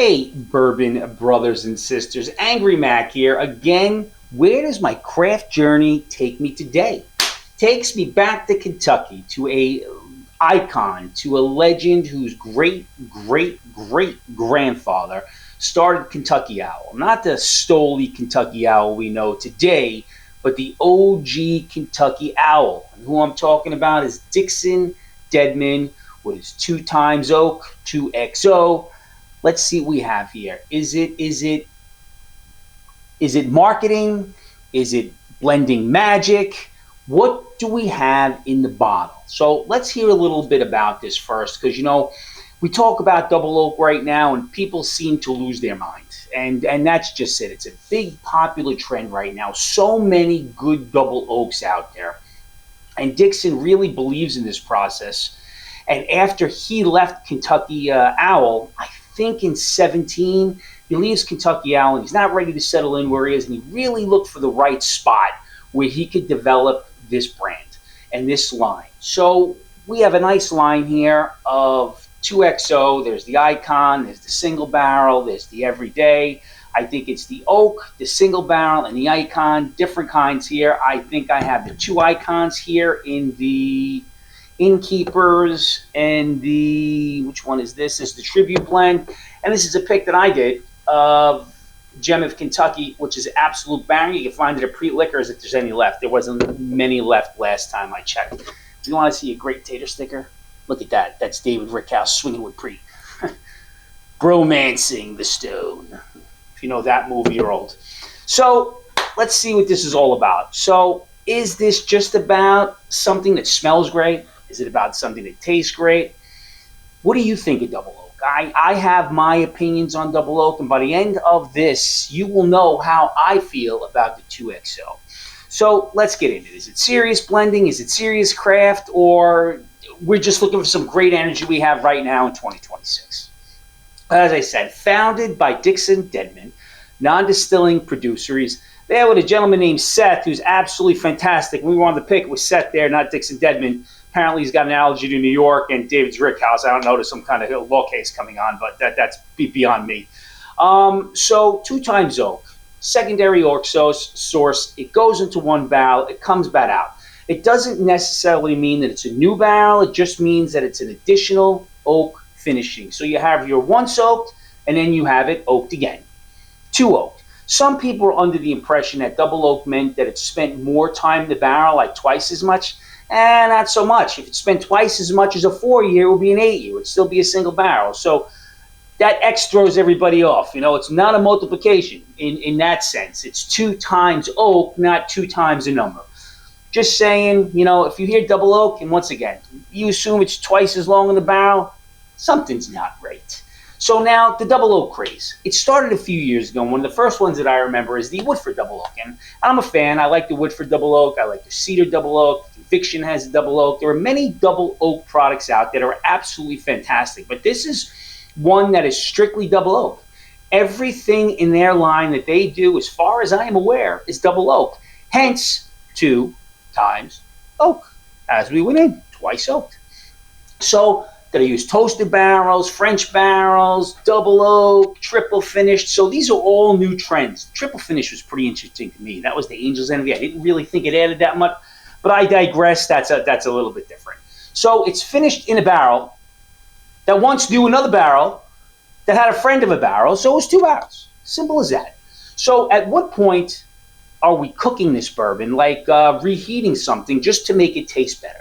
Hey, bourbon brothers and sisters, Angry Mac here again. Where does my craft journey take me today? Takes me back to Kentucky, to a icon, to a legend whose great grandfather started Kentucky Owl. Not the Stoley Kentucky Owl we know today, but the OG Kentucky Owl. And who I'm talking about is Dixon Dedman with his 2 times oak, 2XO. Let's see what we have here. Is it marketing? Is it blending magic? What do we have in the bottle? So let's hear a little bit about this first, because we talk about double oak right now and people seem to lose their mind. And that's just it. It's a big popular trend right now. So many good double oaks out there. And Dixon really believes in this process. And after he left Kentucky Owl, I think in 17, he leaves Kentucky Owl and he's not ready to settle in where he is. And he really looked for the right spot where he could develop this brand and this line. So we have a nice line here of 2XO. There's the icon, there's the single barrel, there's the everyday. I think it's the oak, the single barrel, and the icon. Different kinds here. I think I have the 2 icons here in the Innkeepers and which one is this? This is the Tribute Blend. And this is a pick that I did of Gem of Kentucky, which is absolute banger. You can find it at Pre-Liquors if there's any left. There wasn't many left last time I checked. If you want to see a great tater sticker, look at that. That's David Rickhouse swinging with Pre. Bromancing the Stone. If you know that movie, you're old. So let's see what this is all about. So is this just about something that smells great? Is it about something that tastes great? What do you think of double oak? I have my opinions on double oak, and by the end of this, you will know how I feel about the 2XO. So let's get into it. Is it serious blending? Is it serious craft? Or we're just looking for some great energy we have right now in 2026? As I said, founded by Dixon Dedman, non-distilling producer. He's there with a gentleman named Seth, who's absolutely fantastic. We wanted to pick with Seth there, not Dixon Dedman. Apparently, he's got an allergy to New York and David's Rickhouse. I don't know, there's some kind of law case coming on, but that's beyond me. So 2 times oak, secondary oak source. It goes into 1 barrel. It comes back out. It doesn't necessarily mean that it's a new barrel. It just means that it's an additional oak finishing. So you have your once oaked, and then you have it oaked again. 2 oaked. Some people are under the impression that double oak meant that it spent more time in the barrel, like twice as much. Not so much. If it spent twice as much as a 4-year, it would be an 8-year. It would still be a single barrel. So that X throws everybody off. It's not a multiplication in that sense. It's 2 times oak, not 2 times a number. Just saying, if you hear double oak, and once again, you assume it's twice as long in the barrel, something's not right. So now, the double oak craze. It started a few years ago. One of the first ones that I remember is the Woodford double oak. And I'm a fan. I like the Woodford double oak. I like the Cedar double oak. Conviction has a double oak. There are many double oak products out that are absolutely fantastic. But this is one that is strictly double oak. Everything in their line that they do, as far as I am aware, is double oak. Hence, 2 times oak. As we went in, twice oaked. So that I use toasted barrels, French barrels, double oak, triple finished. So these are all new trends. Triple finish was pretty interesting to me. That was the Angel's Envy. I didn't really think it added that much, but I digress. That's a little bit different. So it's finished in a barrel that once knew another barrel that had a friend of a barrel. So it was 2 barrels. Simple as that. So at what point are we cooking this bourbon, like reheating something just to make it taste better?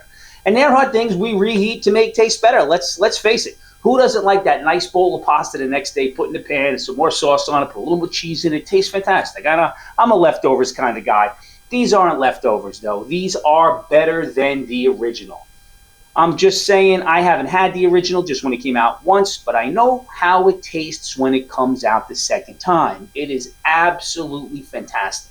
And there are things we reheat to make taste better. Let's face it. Who doesn't like that nice bowl of pasta the next day, put in the pan, and some more sauce on it, put a little more cheese in it? It tastes fantastic. I'm a leftovers kind of guy. These aren't leftovers, though. These are better than the original. I'm just saying I haven't had the original just when it came out once, but I know how it tastes when it comes out the second time. It is absolutely fantastic.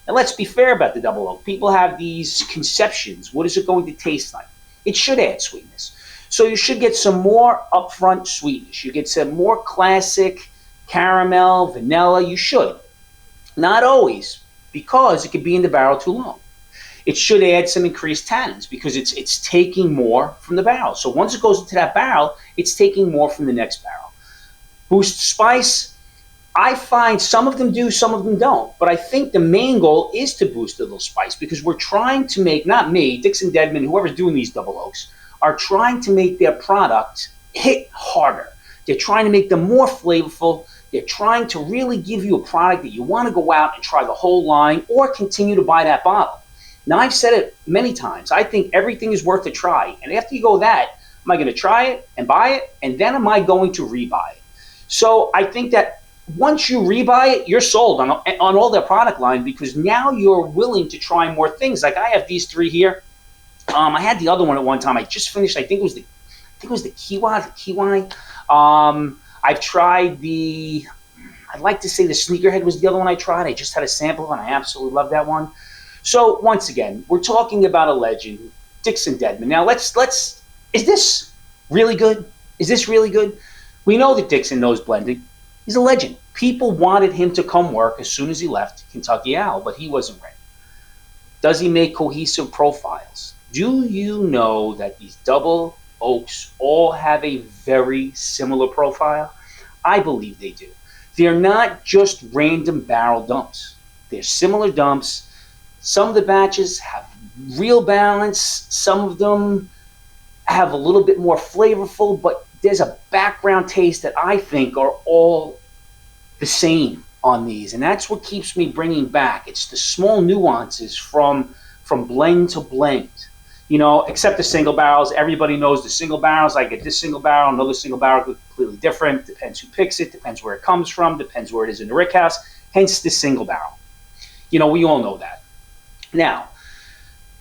And let's be fair about the double oak. People have these conceptions. What is it going to taste like? It should add sweetness. So you should get some more upfront sweetness. You get some more classic caramel, vanilla. You should. Not always, because it could be in the barrel too long. It should add some increased tannins because it's taking more from the barrel. So once it goes into that barrel, it's taking more from the next barrel. Boost spice, I find some of them do, some of them don't. But I think the main goal is to boost a little spice because we're trying to make, not me, Dixon Dedman, whoever's doing these double oaks, are trying to make their product hit harder. They're trying to make them more flavorful. They're trying to really give you a product that you want to go out and try the whole line or continue to buy that bottle. Now, I've said it many times. I think everything is worth a try. And after you go that, am I going to try it and buy it? And then am I going to rebuy it? So I think that once you rebuy it, you're sold on all their product line because now you're willing to try more things. Like I have these three here. I had the other one at one time. I just finished. I think it was the Kiwi. I've tried the. I'd like to say the Sneakerhead was the other one I tried. I just had a sample and I absolutely love that one. So once again, we're talking about a legend, Dixon Dedman. Now let's. Is this really good? Is this really good? We know that Dixon knows blending. He's a legend. People wanted him to come work as soon as he left Kentucky Owl, but he wasn't ready. Does he make cohesive profiles? Do you know that these double oaks all have a very similar profile? I believe they do. They're not just random barrel dumps. They're similar dumps. Some of the batches have real balance. Some of them have a little bit more flavorful, but there's a background taste that I think are all the same on these. And that's what keeps me bringing back. It's the small nuances from blend to blend. You know, except the single barrels. Everybody knows the single barrels. I get this single barrel, another single barrel, completely different. Depends who picks it, depends where it comes from, depends where it is in the rick house. Hence the single barrel. You know, we all know that. Now,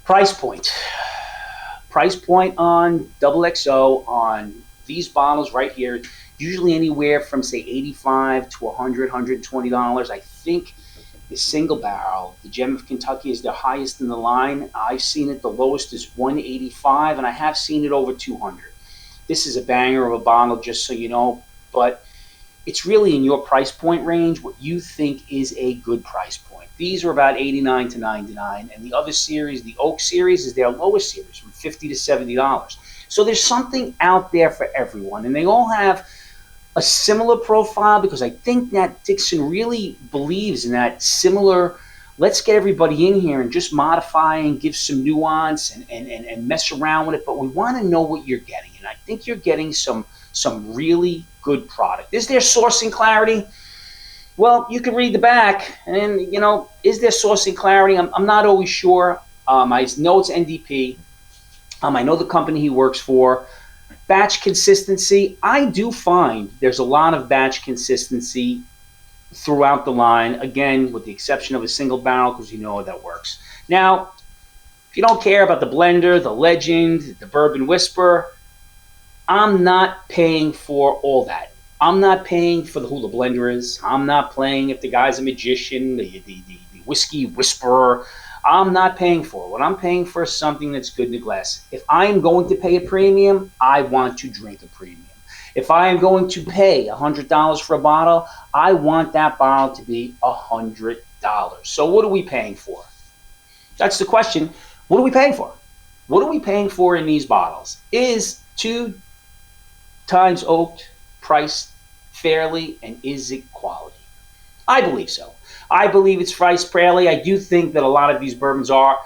price point. Price point on double XO on these bottles right here, usually anywhere from say $85 to $100, $120. I think the single barrel, the Gem of Kentucky, is the highest in the line. I've seen it, the lowest is $185, and I have seen it over $200. This is a banger of a bottle, just so you know, but it's really in your price point range what you think is a good price point. These are about $89 to $99, and the other series, the Oak series, is their lowest series, from $50 to $70. So there's something out there for everyone, and they all have a similar profile because I think that Dixon really believes in that similar, let's get everybody in here and just modify and give some nuance and mess around with it, but we want to know what you're getting, and I think you're getting some really good product. Is there sourcing clarity? Well, you can read the back, and, you know, is there sourcing clarity? I'm not always sure. I know it's NDP. I know the company he works for. Batch consistency, I do find there's a lot of batch consistency throughout the line, again, with the exception of a single barrel, because you know how that works. Now, if you don't care about the blender, the legend, the bourbon whisper, I'm not paying for all that. I'm not paying for who the blender is. I'm not paying if the guy's a magician, the whiskey whisperer. I'm not paying for. What I'm paying for is something that's good in the glass. If I am going to pay a premium, I want to drink a premium. If I am going to pay $100 for a bottle, I want that bottle to be $100. So what are we paying for? That's the question. What are we paying for? What are we paying for in these bottles? Is 2 times oaked priced fairly, and is it quality? I believe so. I believe it's priced fairly. I do think that a lot of these bourbons are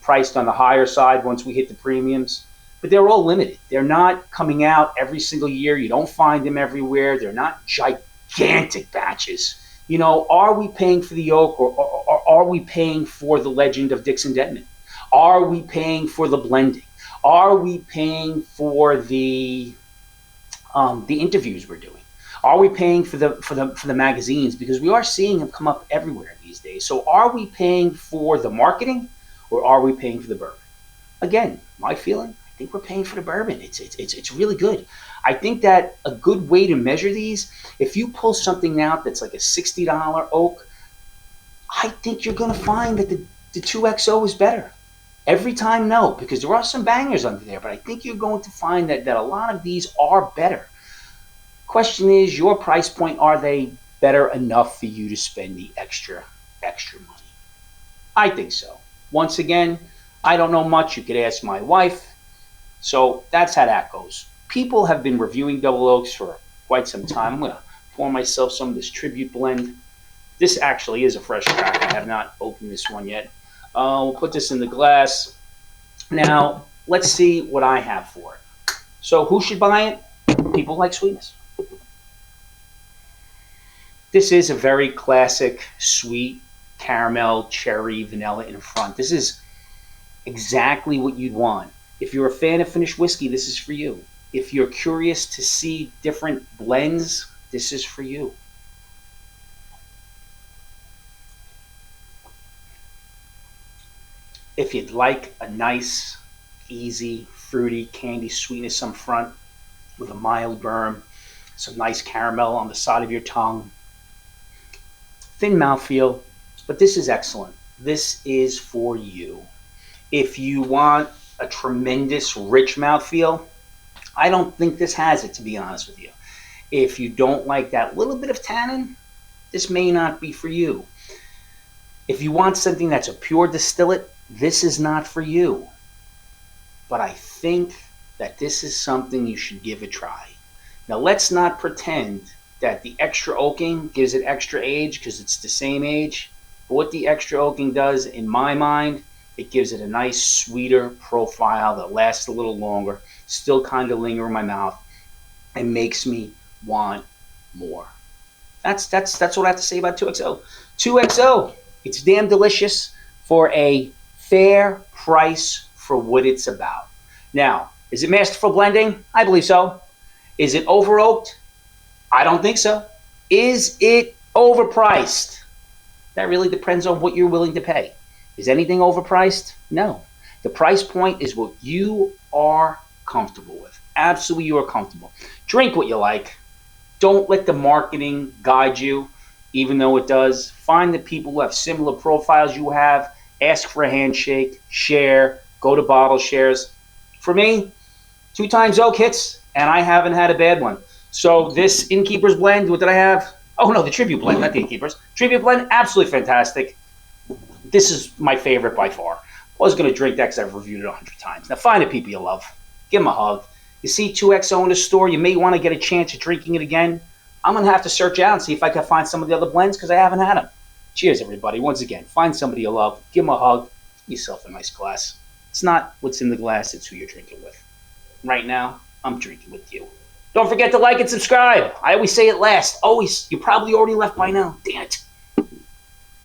priced on the higher side once we hit the premiums, but they're all limited. They're not coming out every single year. You don't find them everywhere. They're not gigantic batches. You know, are we paying for the oak, or are we paying for the legend of Dixon Dedman? Are we paying for the blending? Are we paying for the interviews we're doing? Are we paying for the magazines? Because we are seeing them come up everywhere these days. So are we paying for the marketing, or are we paying for the bourbon? Again, my feeling, I think we're paying for the bourbon. It's really good. I think that a good way to measure these, if you pull something out that's like a $60 oak, I think you're going to find that the 2XO is better. Every time, no, because there are some bangers under there, but I think you're going to find that a lot of these are better. Question is, your price point, are they better enough for you to spend the extra money? I think so. Once again, I don't know much. You could ask my wife. So that's how that goes. People have been reviewing double oaks for quite some time. I'm going to pour myself some of this Tribute blend. This actually is a fresh crack. I have not opened this one yet. We'll put this in the glass. Now, let's see what I have for it. So who should buy it? People like sweetness. This is a very classic sweet caramel, cherry, vanilla in front. This is exactly what you'd want. If you're a fan of finished whiskey, this is for you. If you're curious to see different blends, this is for you. If you'd like a nice, easy, fruity, candy sweetness up front with a mild burn, some nice caramel on the side of your tongue, thin mouthfeel, but this is excellent. This is for you. If you want a tremendous, rich mouthfeel, I don't think this has it, to be honest with you. If you don't like that little bit of tannin, this may not be for you. If you want something that's a pure distillate, this is not for you. But I think that this is something you should give a try. Now, let's not pretend that the extra oaking gives it extra age because it's the same age. But what the extra oaking does, in my mind, it gives it a nice, sweeter profile that lasts a little longer, still kind of linger in my mouth, and makes me want more. That's what I have to say about 2XO. 2XO, it's damn delicious for a fair price for what it's about. Now, is it masterful blending? I believe so. Is it over-oaked? I don't think so. Is it overpriced? That really depends on what you're willing to pay. Is anything overpriced? No. The price point is what you are comfortable with. Absolutely, you are comfortable. Drink what you like. Don't let the marketing guide you, even though it does. Find the people who have similar profiles you have. Ask for a handshake. Share. Go to bottle shares. For me, 2 times oak hits, and I haven't had a bad one. So this Innkeeper's blend, what did I have? Oh no, the Tribute blend, not the Innkeeper's. Tribute blend, absolutely fantastic. This is my favorite by far. I was going to drink that because I've reviewed it 100 times. Now find the people you love. Give them a hug. You see 2XO in the store, you may want to get a chance at drinking it again. I'm going to have to search out and see if I can find some of the other blends because I haven't had them. Cheers, everybody. Once again, find somebody you love. Give them a hug. Give yourself a nice glass. It's not what's in the glass, it's who you're drinking with. Right now, I'm drinking with you. Don't forget to like and subscribe. I always say it last. Always. You probably already left by now. Damn it.